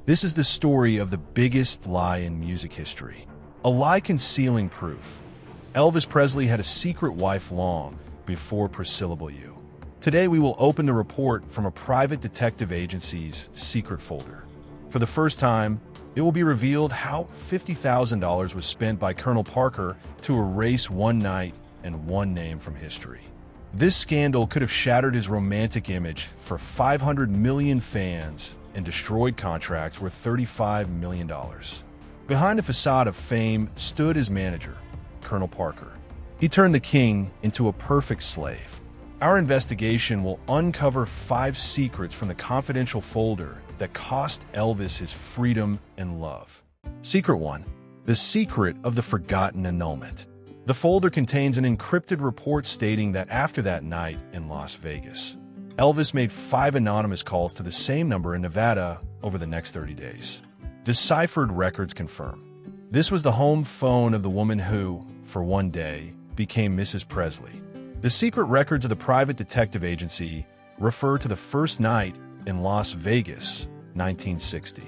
This is the story of the biggest lie in music history. A lie concealing proof. Elvis Presley had a secret wife long before Priscilla you. Today we will open the report from a private detective agency's secret folder. For the first time, it will be revealed how $50,000 was spent by Colonel Parker to erase one night and one name from history. This scandal could have shattered his romantic image for 500 million fans and destroyed contracts worth $35 million. Behind the facade of fame stood his manager, Colonel Parker. He turned the king into a perfect slave. Our investigation will uncover 5 secrets from the confidential folder that cost Elvis his freedom and love. Secret 1. The secret of the forgotten annulment. The folder contains an encrypted report stating that after that night in Las Vegas, Elvis made 5 anonymous calls to the same number in Nevada over the next 30 days. Deciphered records confirm this was the home phone of the woman who, for one day, became Mrs. Presley. The secret records of the private detective agency refer to the first night in Las Vegas, 1960.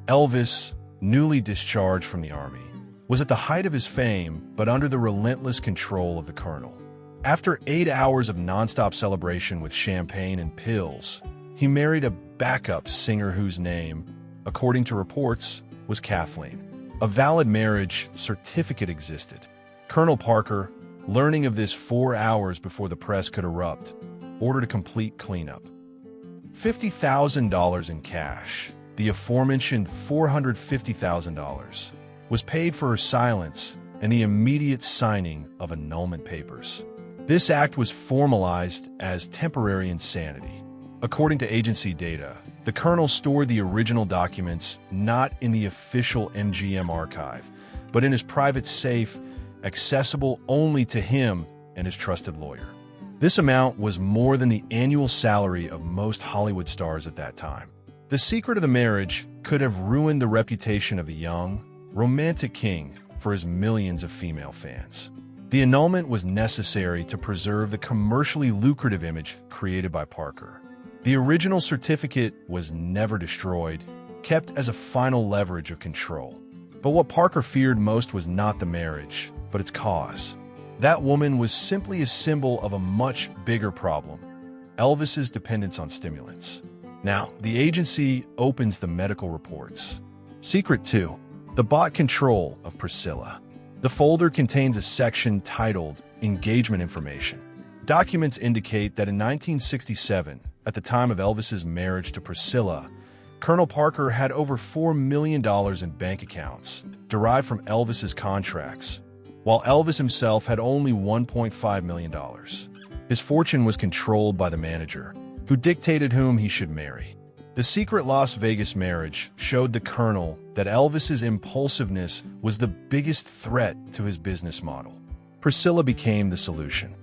Elvis, newly discharged from the army, was at the height of his fame but under the relentless control of the colonel. After 8 hours of nonstop celebration with champagne and pills, he married a backup singer whose name, according to reports, was Kathleen. A valid marriage certificate existed. Colonel Parker, learning of this 4 hours before the press could erupt, ordered a complete cleanup. $50,000 in cash, the aforementioned $450,000, was paid for her silence and the immediate signing of annulment papers. This act was formalized as temporary insanity. According to agency data, the colonel stored the original documents not in the official MGM archive, but in his private safe, accessible only to him and his trusted lawyer. This amount was more than the annual salary of most Hollywood stars at that time. The secret of the marriage could have ruined the reputation of the young, romantic king for his millions of female fans. The annulment was necessary to preserve the commercially lucrative image created by Parker. The original certificate was never destroyed, kept as a final leverage of control. But what Parker feared most was not the marriage, but its cause. That woman was simply a symbol of a much bigger problem: Elvis's dependence on stimulants. Now, the agency opens the medical reports. Secret 2. The bought control of Priscilla. The folder contains a section titled Engagement Information. Documents indicate that in 1967, at the time of Elvis's marriage to Priscilla, Colonel Parker had over $4 million in bank accounts derived from Elvis's contracts, while Elvis himself had only $1.5 million. His fortune was controlled by the manager, who dictated whom he should marry. The secret Las Vegas marriage showed the colonel that Elvis's impulsiveness was the biggest threat to his business model. Priscilla became the solution.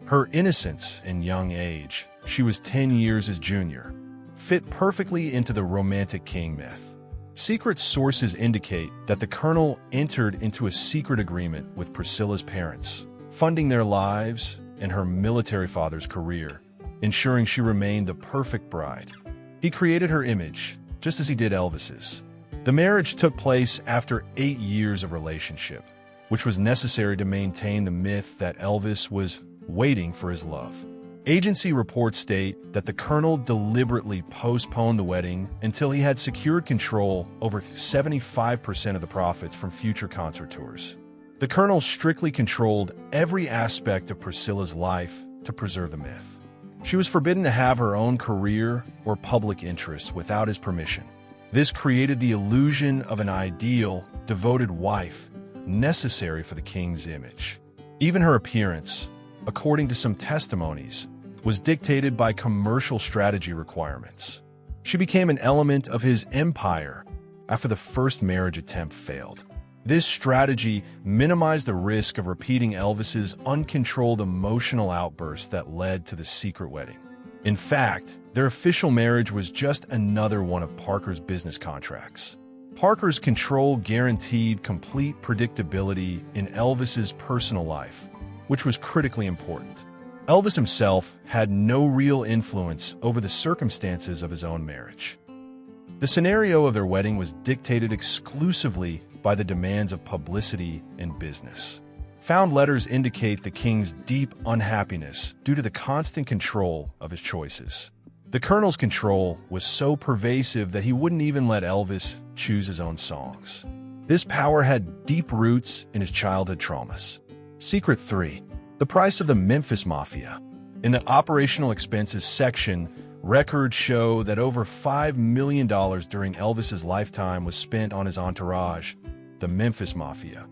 Her innocence and young age, she was 10 years his junior, fit perfectly into the romantic king myth. Secret sources indicate that the colonel entered into a secret agreement with Priscilla's parents, funding their lives and her military father's career, ensuring she remained the perfect bride. He created her image, just as he did Elvis's. The marriage took place after 8 years of relationship, which was necessary to maintain the myth that Elvis was waiting for his love. Agency reports state that the colonel deliberately postponed the wedding until he had secured control over 75% of the profits from future concert tours. The colonel strictly controlled every aspect of Priscilla's life to preserve the myth. She was forbidden to have her own career or public interests without his permission. This created the illusion of an ideal, devoted wife necessary for the king's image. Even her appearance, according to some testimonies, was dictated by commercial strategy requirements. She became an element of his empire after the first marriage attempt failed. This strategy minimized the risk of repeating Elvis's uncontrolled emotional outbursts that led to the secret wedding. In fact, their official marriage was just another one of Parker's business contracts. Parker's control guaranteed complete predictability in Elvis's personal life, which was critically important. Elvis himself had no real influence over the circumstances of his own marriage. The scenario of their wedding was dictated exclusively by the demands of publicity and business. Found letters indicate the king's deep unhappiness due to the constant control of his choices. The colonel's control was so pervasive that he wouldn't even let Elvis choose his own songs. This power had deep roots in his childhood traumas. Secret 3. The price of the Memphis Mafia. In the operational expenses section, records show that over $5 million during Elvis's lifetime was spent on his entourage, the Memphis Mafia.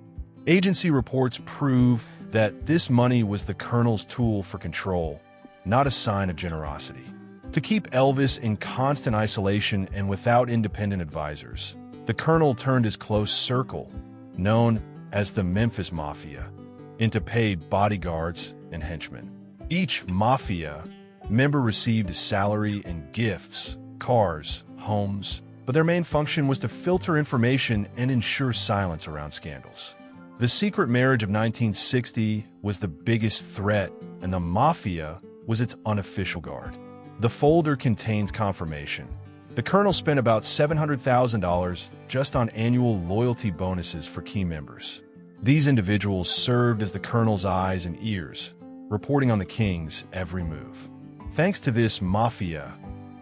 Agency reports prove that this money was the colonel's tool for control, not a sign of generosity. To keep Elvis in constant isolation and without independent advisors, the colonel turned his close circle, known as the Memphis Mafia, into paid bodyguards and henchmen. Each mafia member received a salary and gifts, cars, homes, but their main function was to filter information and ensure silence around scandals. The secret marriage of 1960 was the biggest threat, and the mafia was its unofficial guard. The folder contains confirmation. The colonel spent about $700,000 just on annual loyalty bonuses for key members. These individuals served as the colonel's eyes and ears, reporting on the king's every move. Thanks to this mafia,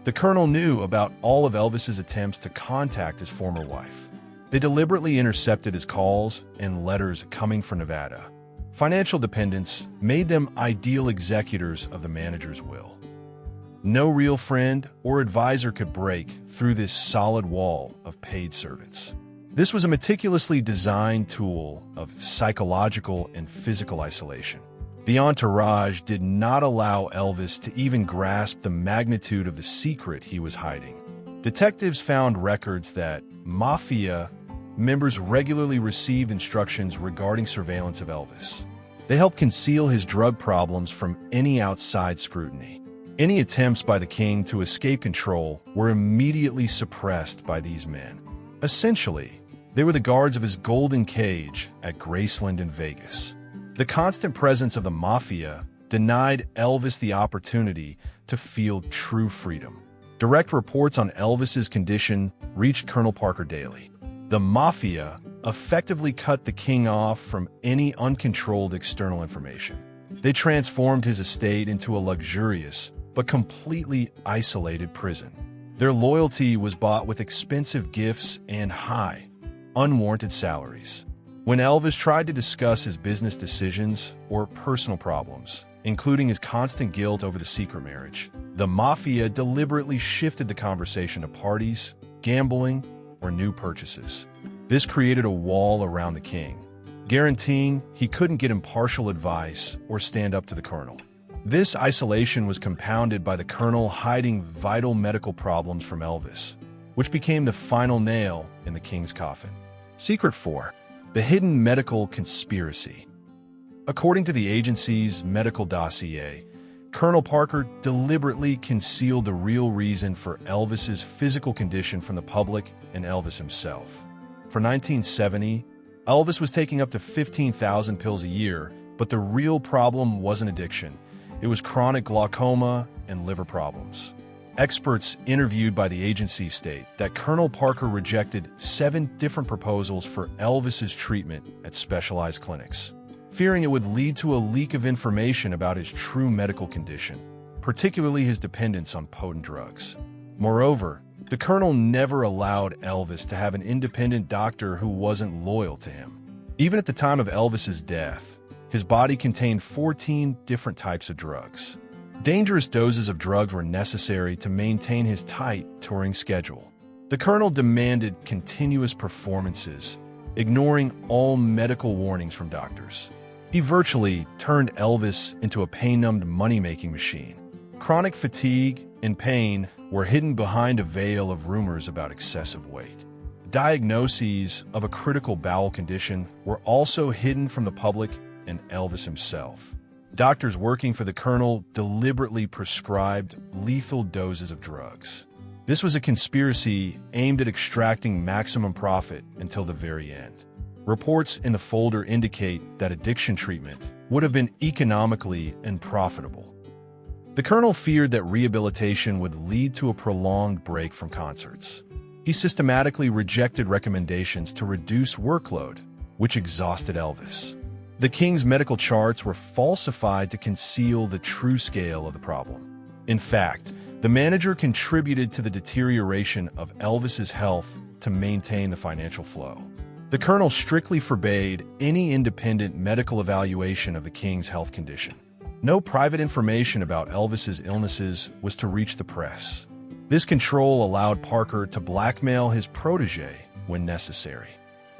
the colonel knew about all of Elvis's attempts to contact his former wife. They deliberately intercepted his calls and letters coming from Nevada. Financial dependence made them ideal executors of the manager's will. No real friend or advisor could break through this solid wall of paid servants. This was a meticulously designed tool of psychological and physical isolation. The entourage did not allow Elvis to even grasp the magnitude of the secret he was hiding. Detectives found records that mafia members regularly received instructions regarding surveillance of Elvis. They helped conceal his drug problems from any outside scrutiny. Any attempts by the king to escape control were immediately suppressed by these men. Essentially, they were the guards of his golden cage at Graceland in Vegas. The constant presence of the mafia denied Elvis the opportunity to feel true freedom. Direct reports on Elvis's condition reached Colonel Parker daily. The mafia effectively cut the king off from any uncontrolled external information. They transformed his estate into a luxurious but completely isolated prison. Their loyalty was bought with expensive gifts and high, unwarranted salaries. When Elvis tried to discuss his business decisions or personal problems, including his constant guilt over the secret marriage, the mafia deliberately shifted the conversation to parties, gambling, or new purchases. This created a wall around the king, guaranteeing he couldn't get impartial advice or stand up to the colonel. This isolation was compounded by the colonel hiding vital medical problems from Elvis, which became the final nail in the king's coffin. Secret 4. The hidden medical conspiracy. According to the agency's medical dossier, Colonel Parker deliberately concealed the real reason for Elvis's physical condition from the public and Elvis himself. For 1970, Elvis was taking up to 15,000 pills a year, but the real problem wasn't addiction. It was chronic glaucoma and liver problems. Experts interviewed by the agency state that Colonel Parker rejected 7 different proposals for Elvis's treatment at specialized clinics, fearing it would lead to a leak of information about his true medical condition, particularly his dependence on potent drugs. Moreover, the colonel never allowed Elvis to have an independent doctor who wasn't loyal to him. Even at the time of Elvis's death, his body contained 14 different types of drugs. Dangerous doses of drugs were necessary to maintain his tight touring schedule. The colonel demanded continuous performances, ignoring all medical warnings from doctors. He virtually turned Elvis into a pain-numbed money-making machine. Chronic fatigue and pain were hidden behind a veil of rumors about excessive weight. Diagnoses of a critical bowel condition were also hidden from the public and Elvis himself. Doctors working for the colonel deliberately prescribed lethal doses of drugs. This was a conspiracy aimed at extracting maximum profit until the very end. Reports in the folder indicate that addiction treatment would have been economically unprofitable. The colonel feared that rehabilitation would lead to a prolonged break from concerts. He systematically rejected recommendations to reduce workload, which exhausted Elvis. The king's medical charts were falsified to conceal the true scale of the problem. In fact, the manager contributed to the deterioration of Elvis's health to maintain the financial flow. The colonel strictly forbade any independent medical evaluation of the king's health condition. No private information about Elvis's illnesses was to reach the press. This control allowed Parker to blackmail his protégé when necessary.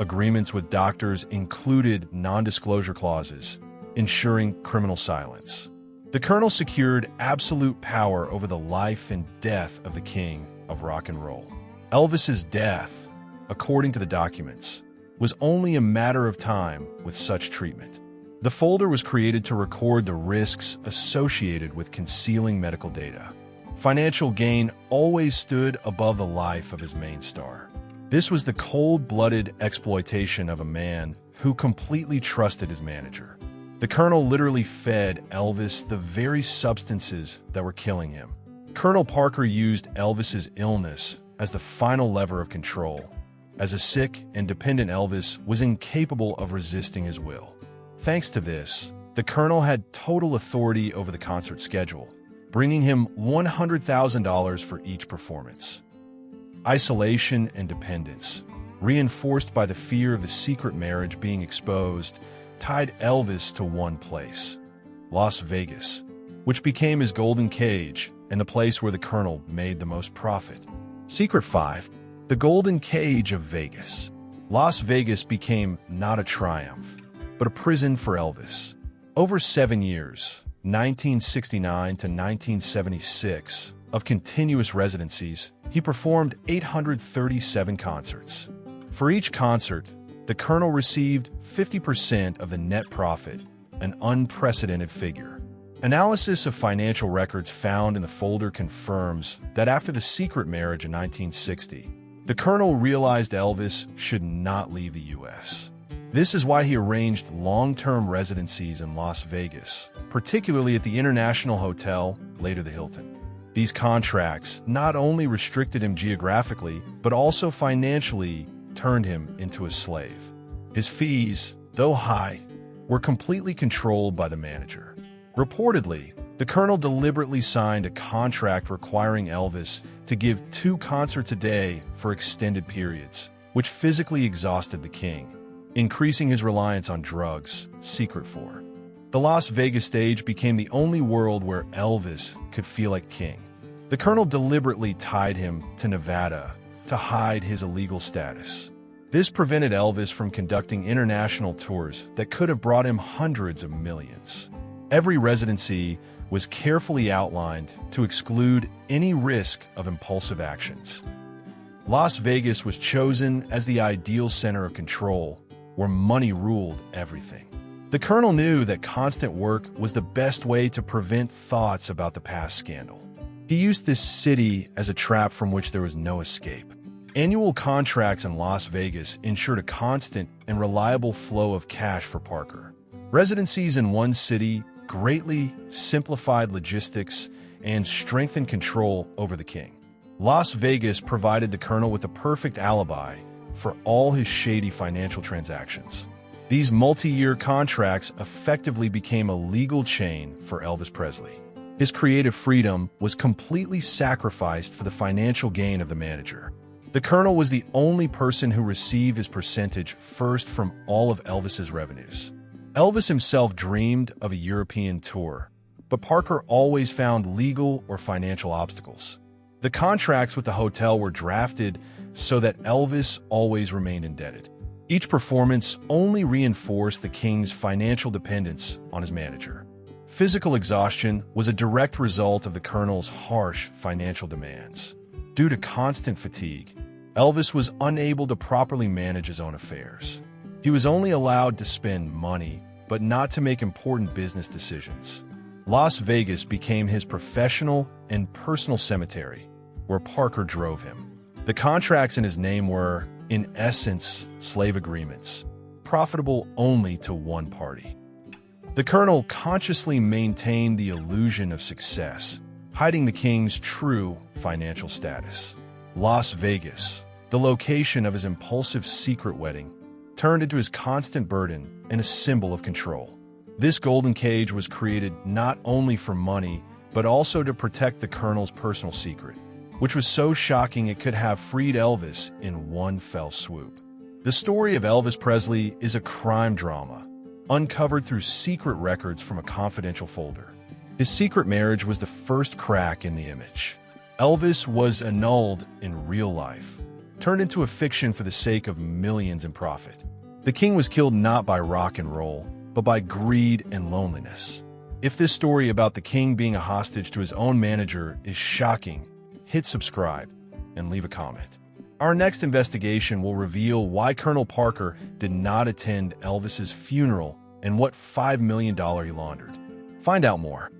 Agreements with doctors included non-disclosure clauses, ensuring criminal silence. The colonel secured absolute power over the life and death of the king of rock and roll. Elvis's death, according to the documents, was only a matter of time with such treatment. The folder was created to record the risks associated with concealing medical data. Financial gain always stood above the life of his main star. This was the cold-blooded exploitation of a man who completely trusted his manager. The colonel literally fed Elvis the very substances that were killing him. Colonel Parker used Elvis's illness as the final lever of control, as a sick and dependent Elvis was incapable of resisting his will. Thanks to this, the colonel had total authority over the concert schedule, bringing him $100,000 for each performance. Isolation and dependence, reinforced by the fear of the secret marriage being exposed, tied Elvis to one place, Las Vegas, which became his golden cage and the place where the colonel made the most profit. Secret 5. The Golden Cage of Vegas. Las Vegas became not a triumph, but a prison for Elvis. Over 7 years, 1969 to 1976, of continuous residencies, he performed 837 concerts. For each concert, the colonel received 50% of the net profit, an unprecedented figure. Analysis of financial records found in the folder confirms that after the secret marriage in 1960, the colonel realized Elvis should not leave the U.S. This is why he arranged long-term residencies in Las Vegas, particularly at the International Hotel, later the Hilton. These contracts not only restricted him geographically, but also financially turned him into a slave. His fees, though high, were completely controlled by the manager. Reportedly, the colonel deliberately signed a contract requiring Elvis to give 2 concerts a day for extended periods, which physically exhausted the king, increasing his reliance on drugs. Secret 4. The Las Vegas stage became the only world where Elvis could feel like king. The colonel deliberately tied him to Nevada to hide his illegal status. This prevented Elvis from conducting international tours that could have brought him hundreds of millions. Every residency was carefully outlined to exclude any risk of impulsive actions. Las Vegas was chosen as the ideal center of control, where money ruled everything. The colonel knew that constant work was the best way to prevent thoughts about the past scandal. He used this city as a trap from which there was no escape. Annual contracts in Las Vegas ensured a constant and reliable flow of cash for Parker. Residencies in one city greatly simplified logistics and strengthened control over the king. Las Vegas provided the colonel with a perfect alibi for all his shady financial transactions. These multi-year contracts effectively became a legal chain for Elvis Presley. His creative freedom was completely sacrificed for the financial gain of the manager. The colonel was the only person who received his percentage first from all of Elvis's revenues. Elvis himself dreamed of a European tour, but Parker always found legal or financial obstacles. The contracts with the hotel were drafted so that Elvis always remained indebted. Each performance only reinforced the king's financial dependence on his manager. Physical exhaustion was a direct result of the colonel's harsh financial demands. Due to constant fatigue, Elvis was unable to properly manage his own affairs. He was only allowed to spend money, but not to make important business decisions. Las Vegas became his professional and personal cemetery, where Parker drove him. The contracts in his name were, in essence, slave agreements, profitable only to one party. The colonel consciously maintained the illusion of success, hiding the king's true financial status. Las Vegas, The location of his impulsive secret wedding turned into his constant burden and a symbol of control. This golden cage was created not only for money, but also to protect the colonel's personal secret, which was so shocking it could have freed Elvis in one fell swoop. The story of Elvis Presley is a crime drama, uncovered through secret records from a confidential folder. His secret marriage was the first crack in the image. Elvis was annulled in real life, turned into a fiction for the sake of millions in profit. The king was killed not by rock and roll, but by greed and loneliness. If this story about the king being a hostage to his own manager is shocking, hit subscribe and leave a comment. Our next investigation will reveal why Colonel Parker did not attend Elvis's funeral and what $5 million he laundered. Find out more.